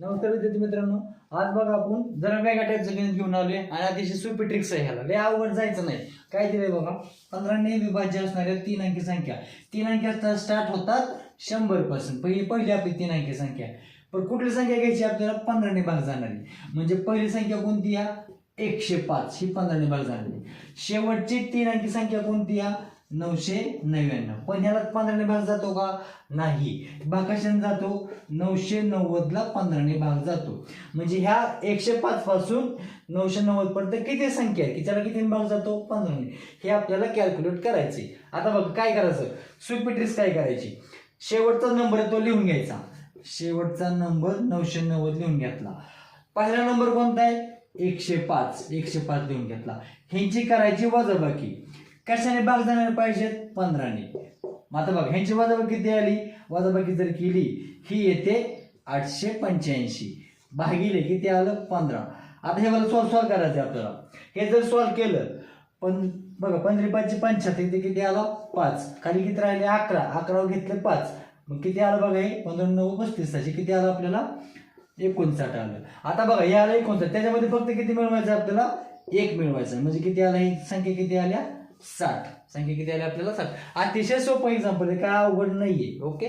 नमस्कार विद्यार्थी मित्रांनो, आज बघा आपण जरा वेगळ्या टाईपचं गणित घेऊन आलोय आणि अतिशय सोपी ट्रिक्स आहे ह्याला. लय अवघड जायचं नाही. काय दिलंय बघा, 15 ने विभाज्य असणाऱ्या 3 अंकी संख्या. 3 अंकी स्टार्ट होतात 100 पासून. पहिली आपली 3 अंकी संख्या. पण कुठली संख्या घ्यायची आपल्याला? 15 ने भाग जाणारी. म्हणजे पहिली संख्या कोणती? या 105 ही 15 ने भाग जाणारी. शेवटची 3 अंकी संख्या कोणती? या 999. पण ह्याला 15 ने भाग जातो का? नाही. भाग कशाने जातो? 990 ला 15 ने भाग जातो. म्हणजे ह्या 105 पासून 990 पर्यंत किती संख्या आहे की त्याला किती भाग जातो? 15 ने. हे आपल्याला कॅल्क्युलेट करायचे. आता बघ काय करायचं, सोपी ट्रिक्स काय करायची, शेवटचा नंबर तो लिहून घ्यायचा. शेवटचा नंबर 990 लिहून घेतला. पहिला नंबर कोणता आहे? 105 लिहून घेतला. ह्यांची करायची वजाबाकी. कशाने भाग जाणार पाहिजेत? 15 ने. आता बघ ह्यांची वजाबाकी किती आली? वजाबाकी जर केली ही येते 885 भागिले किती आलं? 15. आता हे मला सॉल्व करायचं आपल्याला. हे जर सॉल्व केलं, पण बघा 15 5 75 ते किती आलं? 5. खाली किती राहिले? 11. 11 घेतले 5. मग किती आलं बघा? हे 15 9 35 किती आलं आपल्याला? 59 आलं. आता बघा हे आलं 59. त्याच्यामध्ये फक्त किती मिळवायचं आपल्याला? 1 मिळवायचं. म्हणजे किती आलं? ही संख्या किती आल्या? 60. संख्या किती आल्या आपल्याला? 60. अतिशय सोपं एक्झाम्पल आहे, काय अवघड नाहीये. ओके.